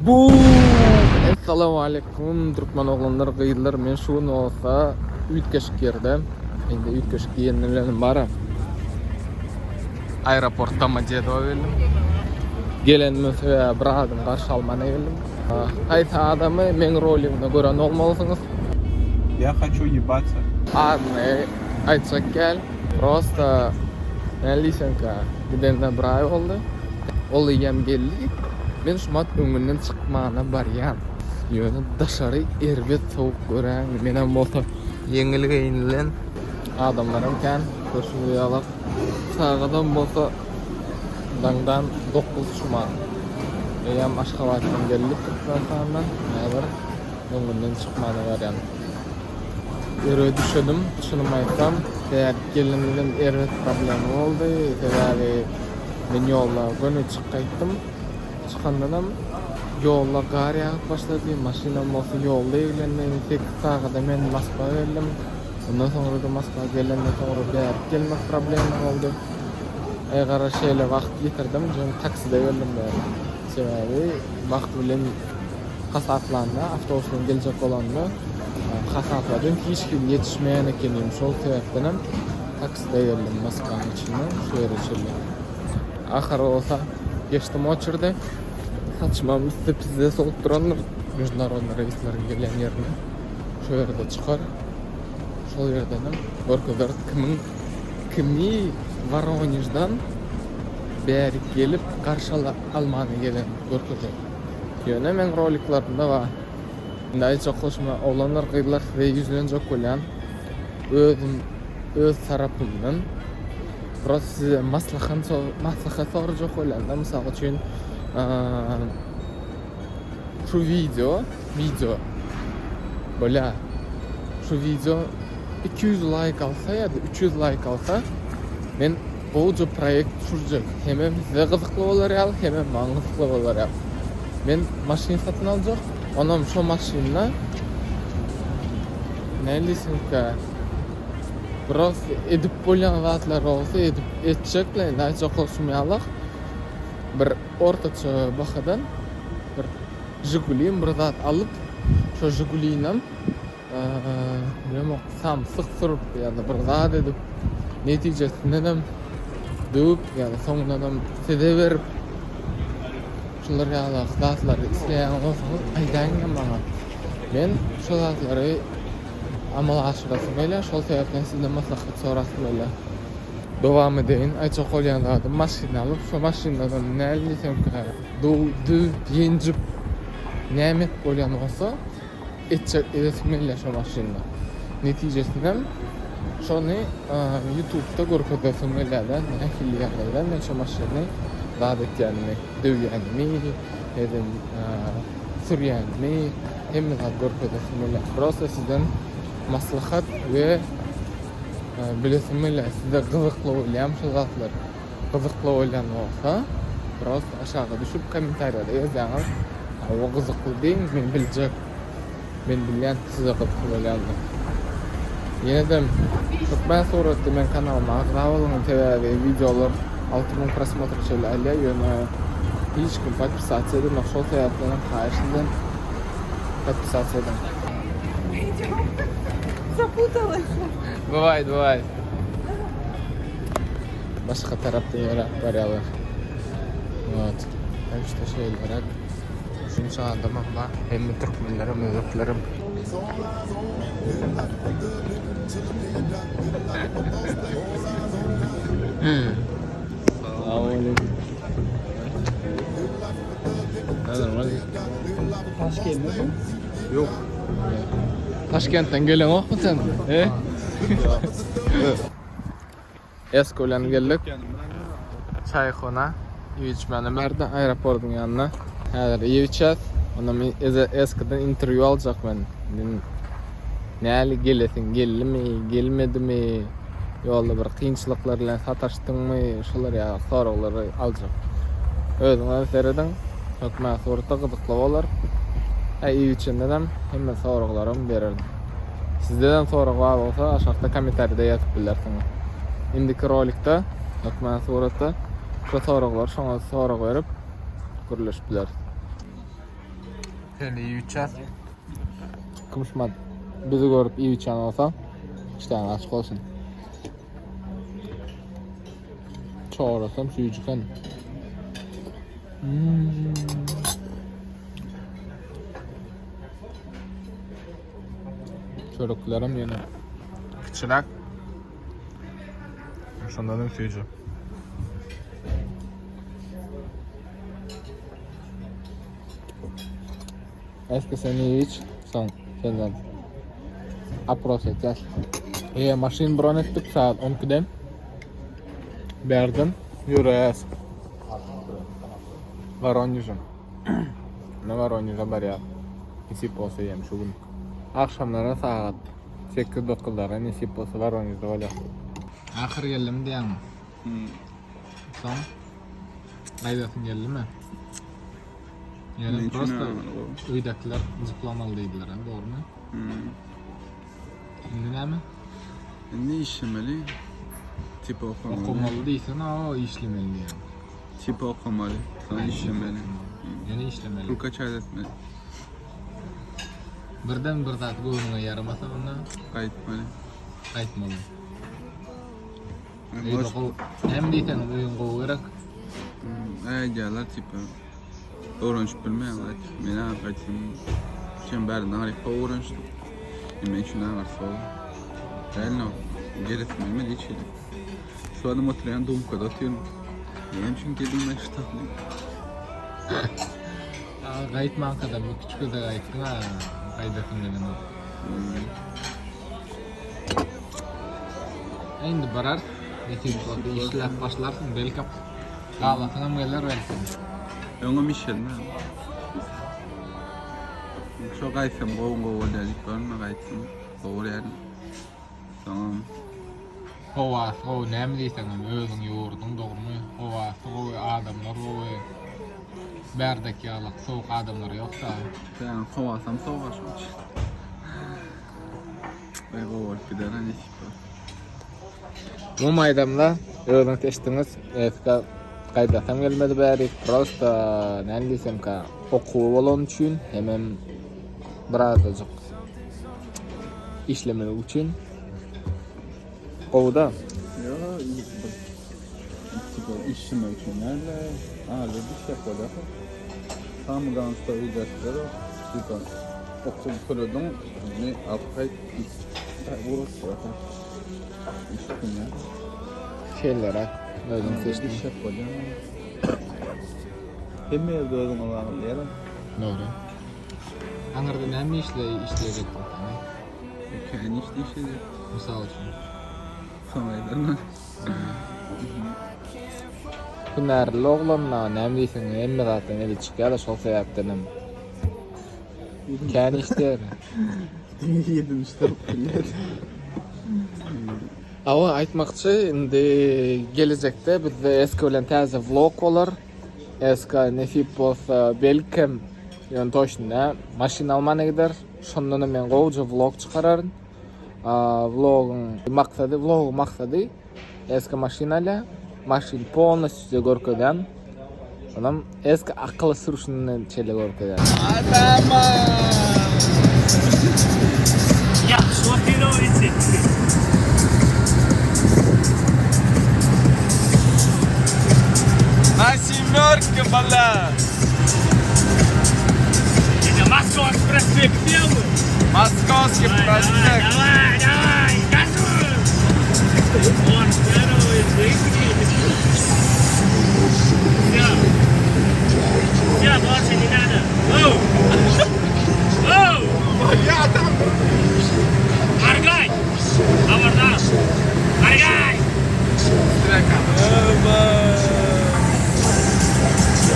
Bu Assalamu alaykum Türkmen oğlanlar, gıydılar. Men şu olsa ütkeşik yerde. Endi ütkeşik yerinden baram. Aeroportda majeda öldüm. Gelen mesela bir adam karşı almana geldim. Qaysi adamı men rolimde gören olmalısınız. Я хочу ебаться. Adını aytsak gel. Просто lisenka gidende bir ay oldu. Ol yem geldi. Men şumat öňünden çykmana barýan. Ýöne daşary erbet soğuk gören menen bolsa yeňil geýnilen adamlarym kan köşüýärler. Sagadan bolsa dangdan 9 şumat. Eýem Aşgabatdan geldik Türkmenistandan. Häzir öňünden çykmana barýan. Ýöre düşedim, şunumy aýtsam, eğer gelinilen erbet problemi boldy, sebäbi men ýolda göne çykaýtdym. Çıkandan yolda gar yağıp başladı. Maşinam olsa yolda eğlenmeyim. Tek sağda men Moskva'ya geldim. Ondan sonra da Moskva'ya gelenden sonra bir gelmek problemi oldu. Eğer şeyle vakit getirdim. Çünkü takside geldim böyle. Sebebi vakit bilen kasaplandı. Avtobusdan gelecek olandı. Kasapladım. Hiç kim yetişmeyen ekenim. Şol sebepten takside geldim Moskva'nın içinden. Şu yer içildi. Ahır olsa geçtim oturdu. Saçmam üstte pizza soğuk duranlar международный reislerin gelen yerine şu yerde çıkar. Şol yerden görkezler kimi Voronej'dan beri gelip karşıla Almanya gelen görkezler. Yöne men roliklarında var. Nday çok hoşuma olanlar kıyılar ve yüzünden çok olan öz tarafından burası size maslahat soracak olan misal için şu video böyle şu video 200 like alsa ya da 300 like alsa men bu proyekt sürecek. Hem size kızıklı olur ya hem mantıklı olur ya. Men maşin satın alacak. Ondan şu maşinle neylisin ki biraz edip bolan vaatlar olsa edecekler. Daha çok olsunmayalım. Bir ortaça bakadan bir Jiguli'm bir zat alıp şu Jiguli'nem sam sıktırıp ya da bir zat edip neticesinden dövüp ya da sonundan sede verip şunlar ya da zatları isteyen olsanız aydan bana ben şu zatları amal aşırasım öyle şol sebepten sizden maslahat sorasım öyle. Devam edeyin. Ayçak olyanlardan maşini alıp şu maşinlerden neredeyse yencip nemet olyan olsa etmeliler şu maşinler. Neticesinde şunu YouTube'da görkezlerden ahilliyerlerden şu maşini davet yani dövyen mi edin süryen mi hem de görkezlerden burası sizden maslahat ve bilesimle size kızıklı oylayan şu zatlar kızıklı oylayan olsa biraz aşağı düşüp komentariyada yazanız o kızıklı değil mi bilecek ben bilen size kızıklı oylayanlar yine de Türkmen sureti men kanalıma abone olun ve videolar 6000 просмотр şeylerle yöne hiç kim подписаться edin o hayatlarının karşısından подписаться edin. Запуталась. Бывает. Başka tarafta yere varıyorlar. Evet. Ben işte şey olarak şunu anladım ama hem Türkmenlerim, Özbeklerim. Selamünaleyküm. Nereden var? Taşkent'te mi? Yok. Taşkent'ten gelen yok mu sen? Esko'lan geldik. Çayxona, içməni mərdə aeroportun yanına. Həzir yeyəcəz. Ondan Esko'dan interview alacaq mən. Nəli gelesin, gelmi, gelmedimi? Yolda bir qiyinçiliklarla sataşdınmı? Şolar ya soruqları alacaq. Özüňe sereden Türkmen sureti qızıqlı olar. Yeyəcəndən hem soruqlarım verirdim. Sizden soruq var olsa aşağıda komentarda yazıp bilersiniz. İndiki rolikda Türkmen sureti şu soruqlar şoňa soruq verip görüşüp biler. Seni iyi içer. Kımışmadı. Bizi görüp iyi içen olsa işte açık olsun. Çoğurasam suyucuken. Çocuklarım yine. Kıçırak. Şundan suyucu. Eski seni iyi iç. Son senden. Apros edeceğiz. Maşin bron ettik saat 12'den. Berdim. Yürüyüz. Воронеж'um. Ne Воронеж'a barya. Nisip olsa yem şu gün. Akşamlara saat 8-9'lara nisip olsa Воронеж'da olacak. Ahir geldim diyen. Son. Aydasın geldi mi? Yani prosta uydakiler zıplamalıydılar, doğru mu? Şimdi ne mi? Ne işlemeli? Tip okumalı. Okumalı değilsen o işlemeli yani. Tip okumalı. Sonra işlemeli. Yani işlemeli. Ruka çayda etmeli. Birden bir zat göğününe yaramasa ona Kayıtmalı. kayıtmalı. Hem deysen oyun kovu gerek. Gelirler tipi. Öğrenç bilmeyenler. Mena kayıtım. Çemberden harika öğrençtim. Ben şuna varsa o. Eline o. Geletmeyme de içelim. Şu adam oturuyan doğum kadar atıyorum. Benim çünkü geldiğimden şu tatlı. Kayıtman kadar bir küçük de kayıtın ha. Kaydettin dedim o. Endi barar. İşlep başlarsın belki. Ağlasına mı gelir belki. Ona Michel mi? Şu kayıtsam kovu dedik görme kayıtsam. Kovu yani. Tamam. Hovası, o ne mi deysen özün yoğurdun doğru mu? Hovası, o adamlar, o berdeki yalak, soğuk adamlar yoksa. Yani soğasam soğaşım. Ve kovu bir tane ne çıkıyor? Bu maydamda özün teştiniz. Eski kaydatam gelmedi bari. Prosta ne diysem ki okuğu olan için hemen birazcık işlemeli için kovuda. Ya işime için nerede? Ağırlı bir şey yapacak. Tam dansta ücretleri o. Okul kurudum. Ne apkayt burası var. İşim ya. Şeylere özün seçtim. Bir şey yapacağım. Hem evde özüm olanı diyelim. Doğru. Anırda ne mi işleyecek bu tane? Kendi işte işleri. Misal için. Sonradan. Hünärli oğlanla ne mi deysen emme zaten eli çıkıyor da şol sebepten hem. Kâni işler. Yedim işte. Ama aytmakçı indi gelecekte bizde eski bilen täze vlog bolar. Eski nesip bolsa belkim yani toşna maşina almana gider. Şondan men gowja vlog çıkararım. Vlog maksadı eski maşinayla maşin polностью görkeden. Onam eski akıllı sürüşünü çele görkeden. Adama! Ya, şu pirovici. На семерке, бля! Это Московский проспект делаю. Московский проспект. Давай, газуй! Он здоровый, выйди. Все, больше не надо. Оу! Оу! Аргай! Авардан! Аргай!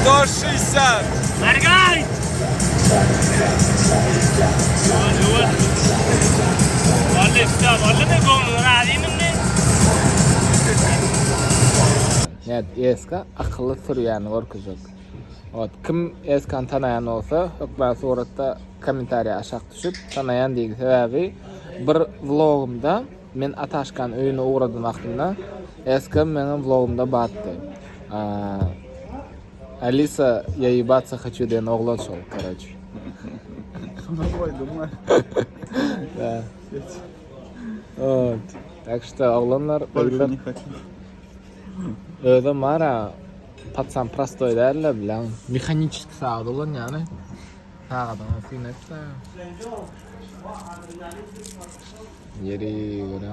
160! Аргай! Vallahi все, vallahi gönlünü arayayım mı? Evet, eski akıllı sürüyanı görküzük. Evet, kim eskan tanayan olsa, ben suratda komentariya aşağı düşüp tanayan deyil sebebi bir vlogumda men ataşkan öyüne uğradım vaxtında eski menin vlogumda battı. Алиса, я ебаться хочу деген оğlan şol, короче. Şuna koydum var. Да. Вот. Так что oğlanlar Больше beyler не хочу. öyle mara пацан простой derler bilen. Mekanik saat olan yani. Sağdan finette. Yeri göre.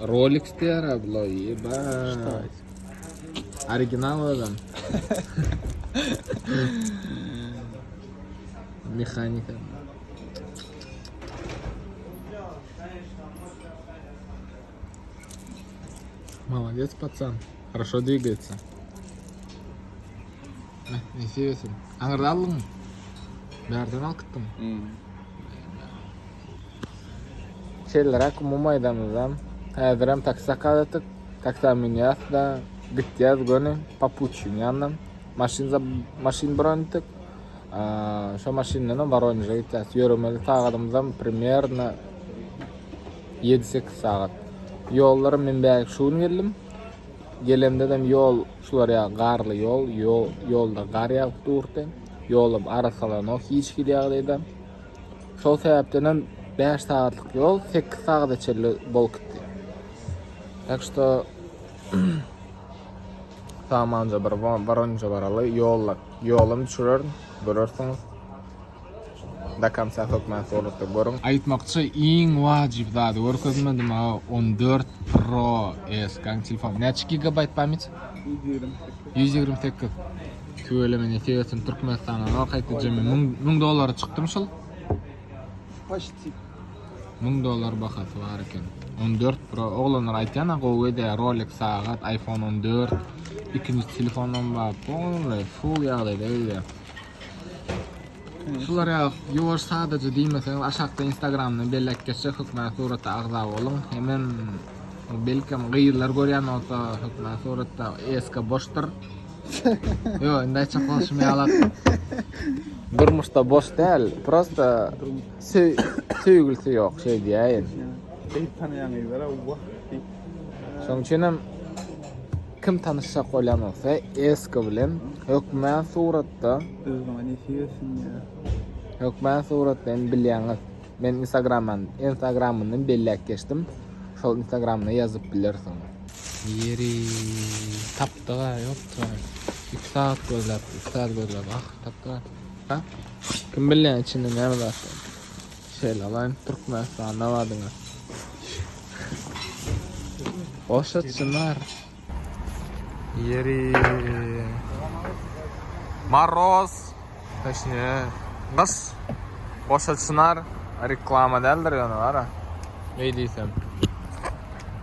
Rolex der abla yeba. Оригинал adam. Механика. Молодец, пацан. Хорошо двигается. Не seviyorsun? Anırda aldın mı? Nereden alkıttın? Şeyler akımı maydamızdan. Hazırım taksi kadıtık. Taksi minyas da gideceğiz gönü. Papuçin yandan. Maşin bıraktık. Şu maşinle Воронеж'e gideceğiz. Yürümeli sağadımızdan примерно 7-8 saat. Yolları men belki şunu geldim. Gelemde de yol şulara garlı yolda gar yağıp durdu. Yolum arasalarına hiç gidiyordu. Şol sebepten 5 saatlik yol 8 saat içeri bol gitti. Так что samanca bir Воронеж'e baralı yolum düşürür, görürsünüz. Da konsa sokmaya soruqta görün. Aytmoqchi eng vacib zat ko'rgazmadim 14 Pro S gang telefon. Necha gigabayt pamять? 128. Kölemene seviyorsun Türkmenistan'a qayta jemi $1000 chiqdim shul. Почти. $1000 bahası var ekan. 14 Pro oğlanlar aytgan qo'yda Rolex saat, iPhone 14, ikinci telefonum var. Full yağdaydı öyle. Şular ya yoğur sadece değil mesela aşağıda Instagram'da bellek geçse hükmet surata ağza olun hemen belki gıyırlar görüyen olsa hükmet surata eski boştur. Yo indi çaklaşmayalak. Durmuşta boş değil просто sevgilisi yok şey diyeyim. Bir tanıyan izlere vah. Şoň üçin kim tanışsa qo'ylan olsa eski bilen hükmet suratda Özgün ne seviyorsun ya? hükmet suratdan bilýäňiz. Men Instagram'dan bellek geçtim. Şol Instagram'da yazıp bilirsin. Yeri taptığa yoktu. 2 saat gözlep, taptığa. Ha? Kim bilýän içinde näme bar? Şeýle alayın Türkmenistan'a badyňyz. Oşatçılar. Yeri Maroz. Taşne. Gıs. Oşatçılar reklama derler yani var ha. Ne diysem.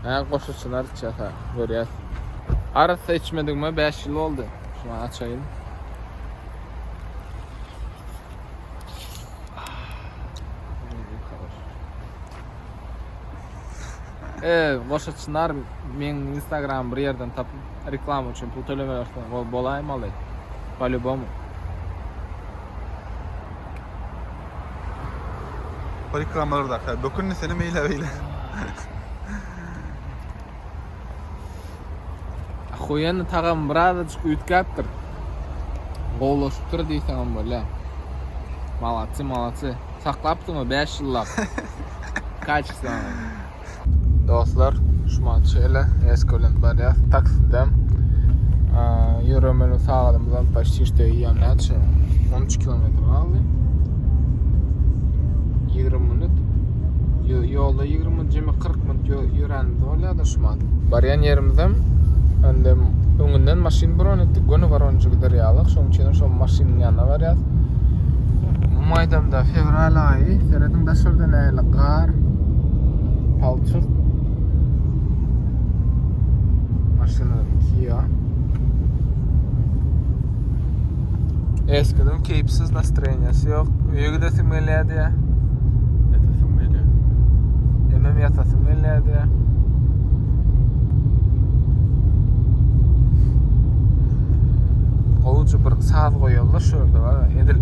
Ha oşatçılar çata görýäs. Arasa içmedigme 5 yıl oldu. Şunu açayım. Oşatçılar men Instagram bir yerden tapıp reklam için pul tölemelersen bolayım alay. По-любому. O reklamlar da dokunne seni meyle. Хуяны тагам бразочку үткәптер. Голоштыр дейсәң бәлә. Молодцы. Саклаптыңмы 5 yılлап. Качество. Dostlar, şumat şöyle eskolen barya taksidem. Yürümeli sağladığımızdan почти что yanlaç 13 kilometre aldı. 20 minut. Yolda 20 minut, 40 minut yüründü öyle şumat. Baryan yerimizden Öndem öňünden maşin biron etdik. Gönü Воронеж'e giderýärlik. Şoň üçin şo maşynyň ýanyna barýar. Maýdamda fevral aýy, serediň başyrdan äle gar, palçyk. Maşyna Kia. Eskiden keyipsiz настроениýasy ýok. Öýe gidesim gelýärdi. Etasim meyle. Emem ýatasym gelýärdi. Oğulcu bir saat koyuyorlar şurada var. Edil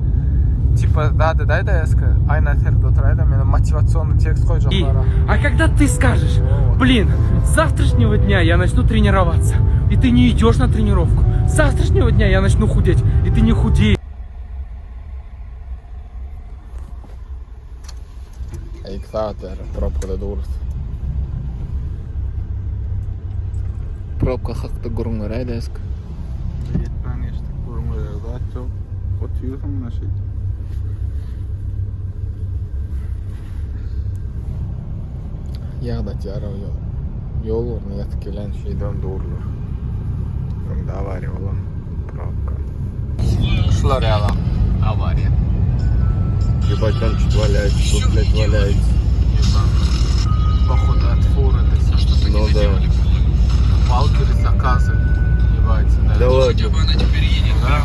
типа да eski aynı serde oturaydı. Meni мотивационный текст koyacaklar. А когда ты скажешь, блин, с завтрашнего дня я начну тренироваться, и ты не идешь на тренировку, С завтрашнего дня я начну худеть, и ты не худей. А 2 saat var pробkada dururuz. Probka hakta gurunlar aydask. Yetmen geçtik. Burunları daha çok otuyorsun da şey. Yağda jaraw yok. Yol orna yatıp gelen şeyden doğrulur. Bunda avariya olan probka. Шла рядом авария. Ебать, там что-то валяется, тут, блядь, валяется. Походу от фуры ты Ну да. Валкеры заказывают. Ебать, Да ладно. Да.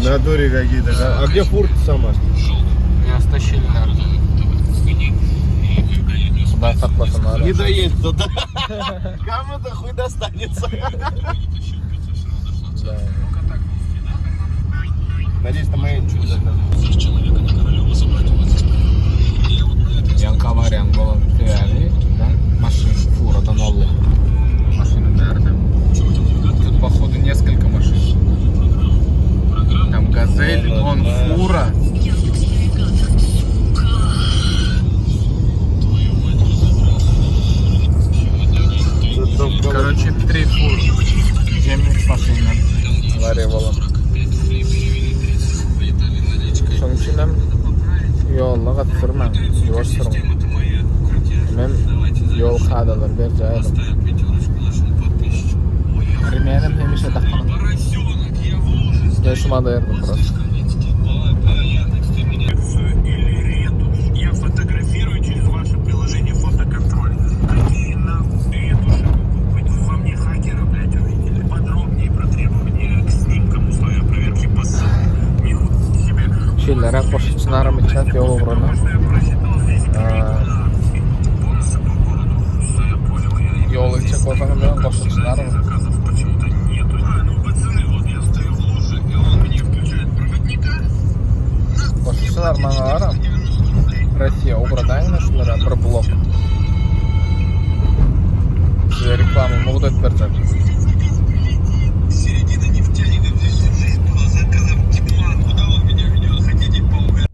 На дуре какие-то. А где фурта сама? Меня стащили, наверное. Куда сакласın var? Не доедет туда. Кому-то хуй достанется. Да. Надеюсь, там моя ничего не Yanka avariyan bolan tüveli машин фурадан oldu. Машина nerede? Тут походу несколько машин. Там газель, вон фура. Короче, 3 фуры. Жемlik машина. Авария bolan. Şonun için hem yolla gatırman, yavaş sürün. Men yol kadalar berjaydım. Rimenim hemişe dakkanım. Ben şuma dayardım просто. Я фотографирую через ваше приложение фотоконтроль. Какие нахуй ретуши могут быть? Во мне хакера, блядь, увидели. Подробнее про требования к снимкам, условия проверки по ссылке. Нихуя себе. Şeylere koşucularım için yol uğruna. Yol için koşanlar koşucularım. Заказов почему-то нету. Ну, пацаны, вот я стою в луже, и он мне включает проводника. Koşucular bana var. Россия uğradayım şunlara bir blok. Size reklamı modu ettirecek. Середина нефтяника, здесь всю жизнь было заказов тьма. Куда вы меня ведете? Хотите поугадать?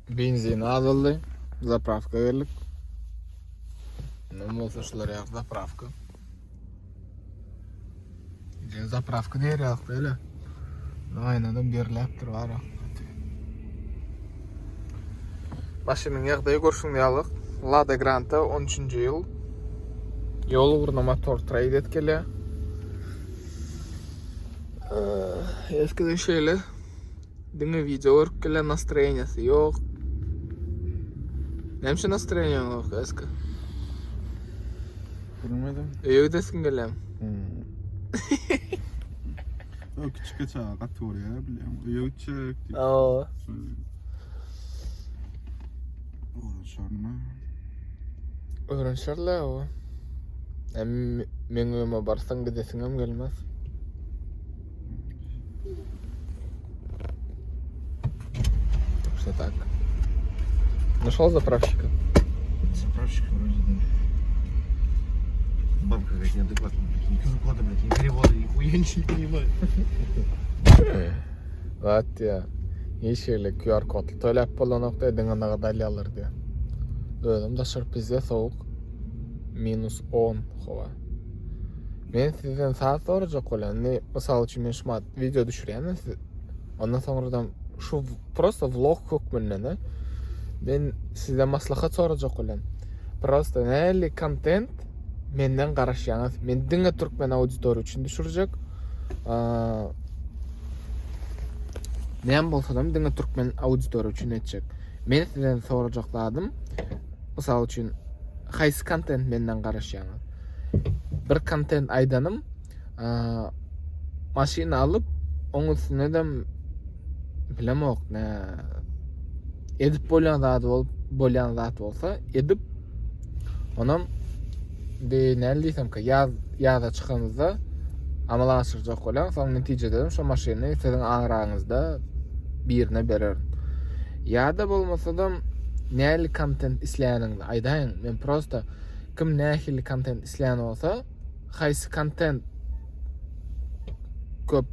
Benzin alındı. Zapravka geldik. Ne olsa şular yak zapravka. Zapravka diye yak öyle. Aynadan birleptir var. Maşının yakdayı görüşün diyalıq. Lada Granta 13. yıl. Yol uğruna motor trade etkili. Eskiden şöyle. Dine video örkele настроениясы yok. Немше настроение yok eski. Bilmedim. Öyle desin gelem. O küçük çağa katıyor ya biliyorum. Uyuçuk. Oo. Sonra. Öğrenşerler o. Men öme barsan gidesin hem gelmez. Что так? Нашел заправщика? Заправщик вроде да. Бабка какая-то неадекватная. Ни QR-кода, блядь, ни перевода, нихуя ничего не понимаю. Вот ya. Yeşil QR kodlu төлep bolan nokta edingandaga dalyalar diye. Özüm da sürprizde soğuk. -10 hava. Men sizden saat soracak olan ne misal için men şuma video düşüreyim siz. Ondan sonradan şu просто vlog hükmünden ben sizden maslahat soracak olan. Просто neli content menden qaraşyağınız. Men dinge Türkmen auditoriya için düşürecek. Nem bolsa da dinge Türkmen auditoriya için etcek. Men sizden soracakladım. Misal için qaysi content menden qaraşyağınız. Bir content aydanım maşina alıp onun üstüne de bilemok ne edip bolyan zat olsa edip onam de ne diysem ki yazda çıkanızda amala aşıracak olan son neticede şu maşinayı sizin ağrağınızda birine verir. Ya da bolmasa da neli content isleyeninde aydayın men prosta kim nehili content isleyen olsa qaysi kontent ko'p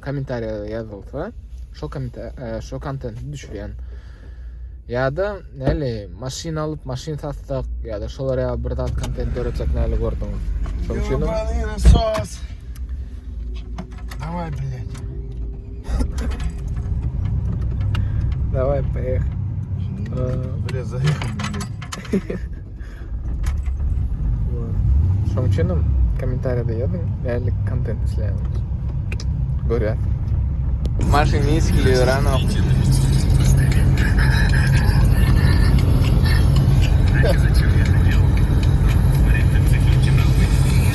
kommentariyada yozilsa, shu kontentni düşürýän. Ýa-da näle maşina alıp maşin satsak, ýa-da şolara bir zat kontent öğretsek näle gördüňiz. Şoň üçin Насос. Давай, блядь. Давай, поехали. Блядь, заехал, блядь. Şoň üçin kommentariyada ýazyň, näle kontent isleýäňiz. Görýär. Maşyny iskiliyor ana.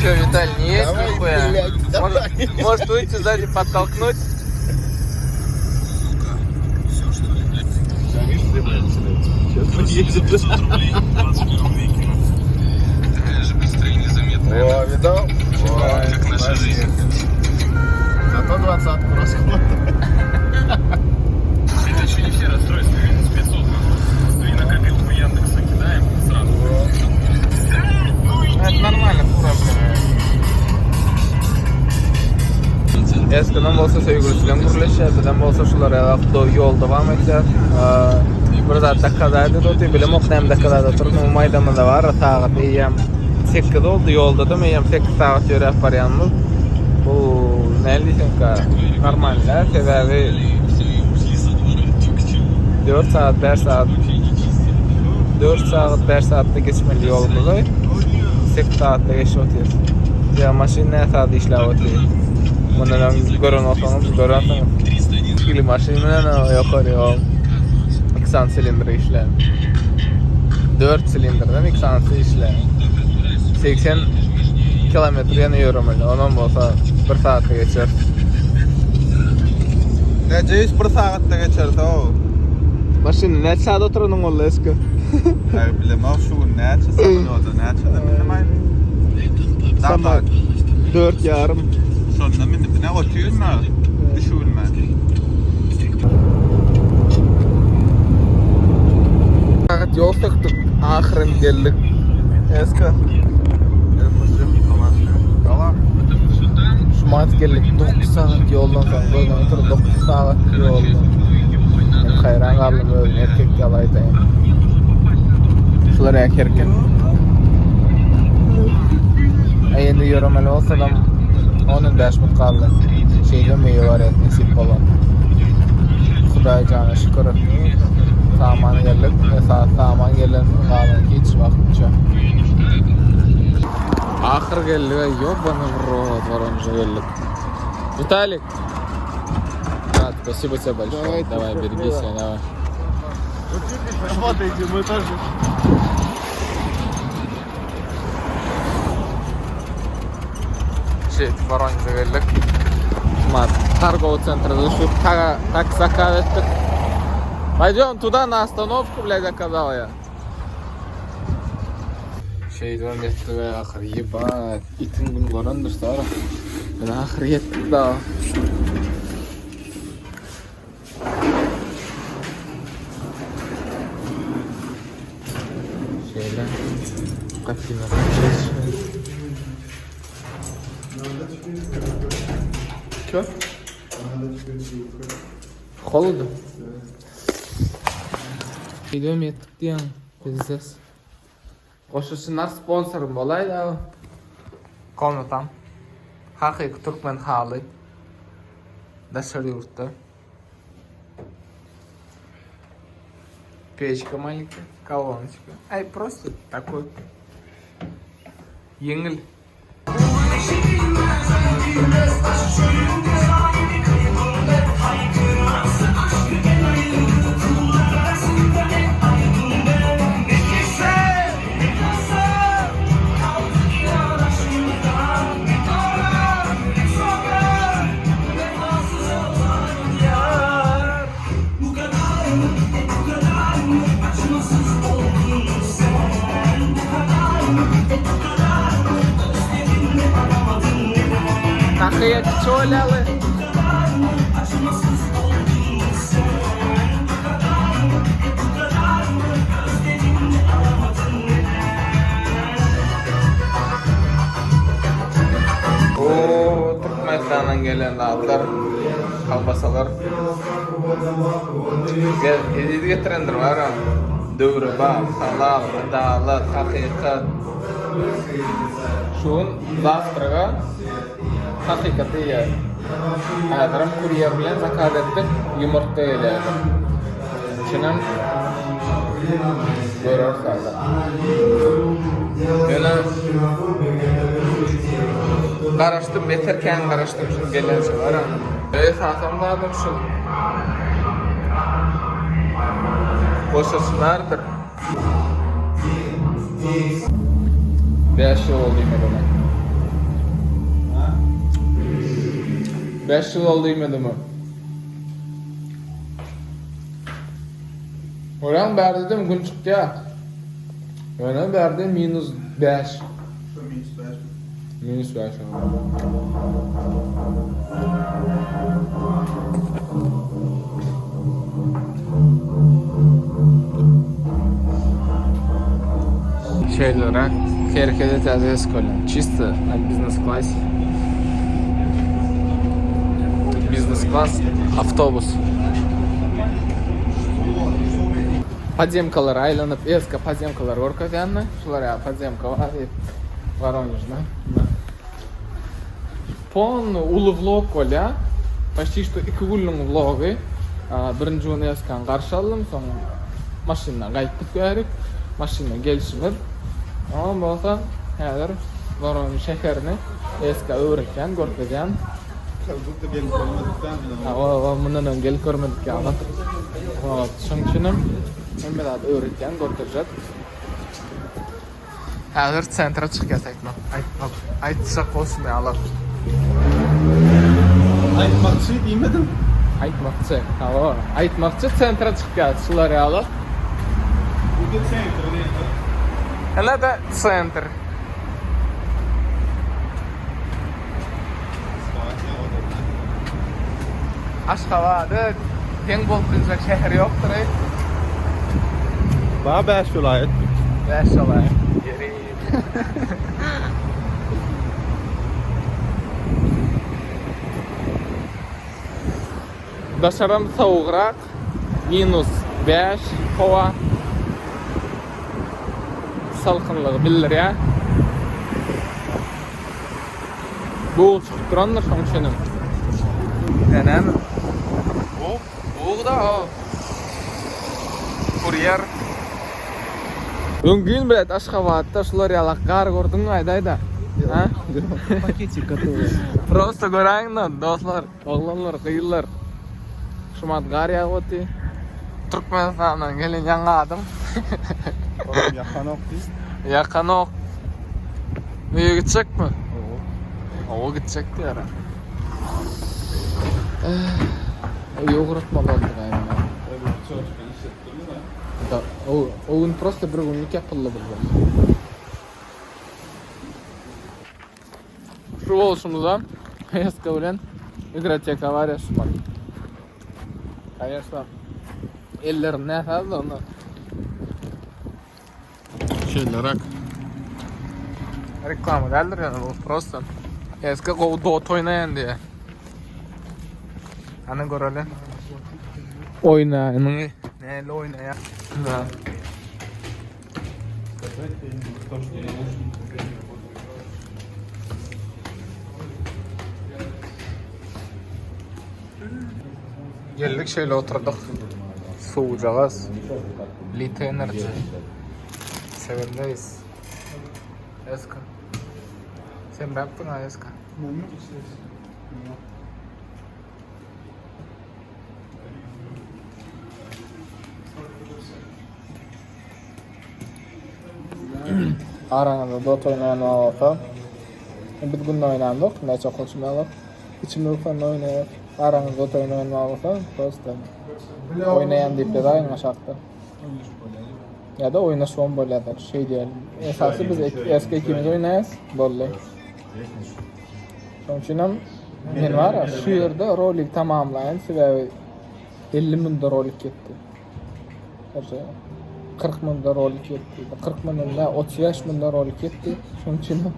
Чё, Виталь, не есть Давай, нихуя? блядь, давай. Может выйти сзади подтолкнуть? Да, видишь, ты, блядь, сейчас поедет. О, видал? Как наша жизнь. Зато 20-ку расход. Это еще не все расстройства, минус 500. И на копилку Яндекса кидаем сразу. Это нормально, фура, Eskiden bolsa sevgilisiyle gurleşýärdi, bolsa şular ýa-da ýol dowam etýär. Bir zat dakikada döti bilim oknaýam dakikada turdy, maýdamda bar, sagat diýem 8 oldu ýolda da meýem 8 sagat ýörüp barýanmyz. Bu näli diýenkä normalda, sebäbi 4 saat, 5 saat 4 saat, 5 saatda geçmeli ýolumyz. 8 saatda geçip otýar. Ya maşina saat işläp otýar. Bundan görän olsaňyz, göränsiňiz. Kili maşina ýokary ol. 2 silindr işlär. 4 silindrden 2 işlär. 80 kilometreni ýörmeli. Ondan bolsa 1 saatda geçer. Näçe iş 1 saatda geçerdi o? Maşina näçe saat oturanyň boldy eski? Bilemem şu näçe saat oldu, näçe de bilmeýin. Saat 4:30. Sonunda minip ne otuýurma? Düşürme. Saat ýol sökdük, ahyryn geldik. Eski. Şumat geldik, 9 saat ýoldan soň, 9 saat ýol. Hayran galym özüm erkek ýalaýdym. Şular erken. Endi ýörmeli bolsam, onun daşmyk galdy. Şeýle meýeler etmesi bolan. Hudaý jana şükür. Saman geldik, saman gelen galan hiç wagtça. Ahir geldik, ёбаный в рот, воронжа geldik. Виталик. Да, спасибо тебе большое. Давай, береги себя, давай. Работайте, мы тоже. Воронежа geldik. Торговый центр зашли, так заказ ettik. Пойдем туда на остановку, блядь, заказал я. Şeyden ettik ve ahir ебать. İtin gün varandır sonra. Ben ahir yettik daha. Şeyden kafina. Что? Холодно? Идем ettik diýen, pizdes. Goşuşynar sponsorum bolaýdy. Konutam. Hakyky türkmen haly. Daşary ýurtda. Печка маленькая, колоночка. Ай, просто такой. Еңіл. Takıya çolalı. Ýoldan gelen zatlar, kalbasalar. Edip getirendir var. Döwre bak, halal, adalet, hakikat. Şun zatraga hakikaty ýa. Adam kuryer bilen zakadatda yumurta ýeder. Şunun görürsäler. Ýöne garaşdym, beterken garaşdym şun gelense var. Esasam zadım şun. Boşasınlardır. 5 ýyl boldy medime. 5 ýyl boldy medime. Oran berdim gün çykdy. Oran berdim -5. -5. Şeylere hareket edeceğiz kolan. Чисто на бизнес-классе. Бизнес-класс, автобус. Подземкалар айланып, эска подземкалар оркаганны. Шулар я подземка var Воронежда. Полный улы влог коля. Почти что 2 günlük vlogu. Birinci gün eskan qarşı aldım, sonra maşindan qayıtып berip, maşindan gelişip ama bolsa häzir Voronezh şäherini eska öwrekden, görkezden. Kalbukda gelip görmedikten O mundan gelip görmedik ya. Şoň üçinem hemme zat öwrekden, görkezden. Häzir sentra çykýarsak, aýtsak bolsunýar. Aytmakçı diýmedim. Aýtmakçy. Aýtmakçy sentra çykýar, şular ýaly. Bu geçen öyle. Hele de center. Aşgabatda teň bolup gidecek şäher ýokdur. Ba 5 vilayet. 5 vilayet. Yeri. Daşaram sowugrak, -5 hawa. Salkınlığı bilir ya. Bu çıkıp duranlar şoň üçinem. Näme? Bu da o. Kuryer. Öňgün bilet Aşgabatda şular ýalak gar gördüň aýda-aýda. Ha? Пакетик готовый. Просто göräňler, dostlar, oglanlar, gyýylar. Şumat gar ýagypdy. Türkmenistandan gelen ýaňa adam. Oğlum yakan ok değil. Yakan ok. Neye gidecek mi? O gidecekti yara. Yoğurtmalı oldu galiba. O gün просто bir günlük yapıldı burada. Şu oluşumuzdan eski bilen biblioteka var ya şu bak. Конечно, ellerim ne fazla onu. Şeyler Reklamı değildir yani bu просто. Eski Dota oynayan diye. Hani görelim. Oynayan. Neyle oynayan? Da. Geldik şöyle oturduk. Soğuyacağız. Lite enerji. Sevendeyiz. Eska. Sen baktın ha Eska. Arada Dota oynayan olsa. Biz günde oynandık. Neçe konuşmalar. İçimde falan oynayıp. Arada Dota oynayan olsa. Просто. Oynayan deyip de dayan aşağıda. Ya da oynaşwan boladyr. Şey diyelim. Esasy biz eski ikimiz oynayız. Bolla. Şoňçunam men var ya, şu ýerde rolik tamamlaýan sebäbi 50 mingde rolik ketdi. 40 mingde rolik ketdi. 40 mingde 35 mingde rolik ketdi. Şoňçunam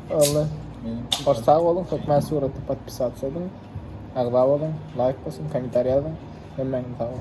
Vallahi. Hoş sağ olun. Hükmen suratı подписаться edin. Agda olun. Like basın. Komentar yazın. Hemen sağ olun.